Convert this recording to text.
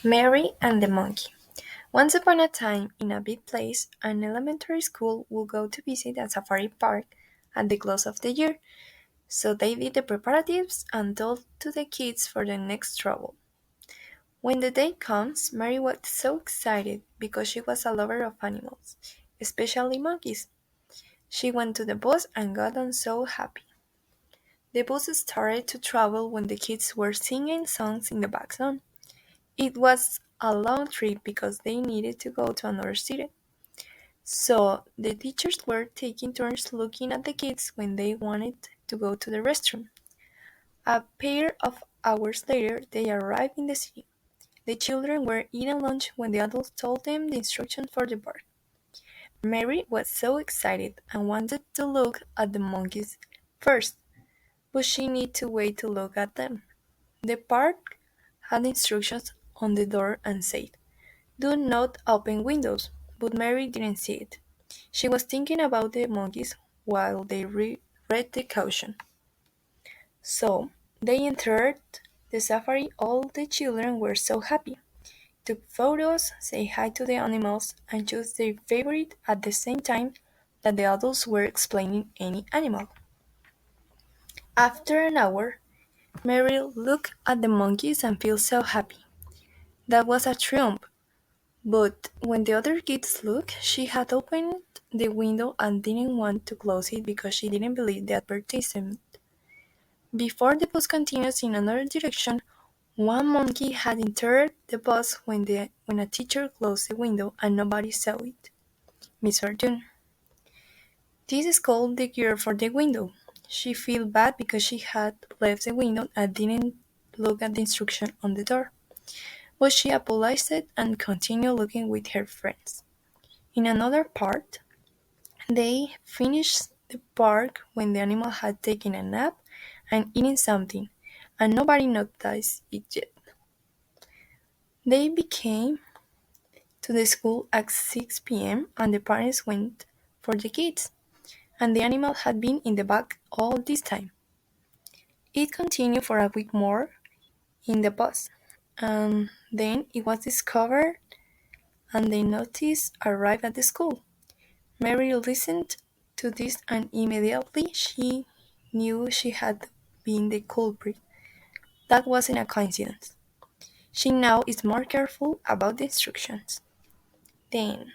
Mary and the Monkey. Once upon a time, in a big place, an elementary school would go to visit a safari park at the close of the year, so they did the preparatives and told to the kids for the next travel. When the day comes, Mary was so excited because she was a lover of animals, especially monkeys. She went to the bus and got on so happy. The bus started to travel when the kids were singing songs in the back zone. It was a long trip because they needed to go to another city. So the teachers were taking turns looking at the kids when they wanted to go to the restroom. A pair of hours later, they arrived in the city. The children were eating lunch when the adults told them the instructions for the park. Mary was so excited and wanted to look at the monkeys first, but she needed to wait to look at them. The park had instructions on the door and said, "Do not open windows," but Mary didn't see it. She was thinking about the monkeys while they read the caution. So they entered the safari. All the children were so happy, took photos, say hi to the animals, and chose their favorite at the same time that the adults were explaining any animal. After an hour, Mary looked at the monkeys and felt so happy. That was a triumph. But when the other kids looked, she had opened the window and didn't want to close it because she didn't believe the advertisement. Before the bus continues in another direction, one monkey had entered the bus when a teacher closed the window and nobody saw it. Miss Fortune. This is called the girl for the window. She felt bad because she had left the window and didn't look at the instruction on the door. But she apologized and continued looking with her friends. In another part, they finished the park when the animal had taken a nap and eaten something, and nobody noticed it yet. They became to the school at 6 p.m. and the parents went for the kids, and the animal had been in the bag all this time. It continued for a week more in the bus, and then it was discovered and the notice arrived at the school. Mary listened to this and immediately she knew she had been the culprit. That wasn't a coincidence. She now is more careful about the instructions. Then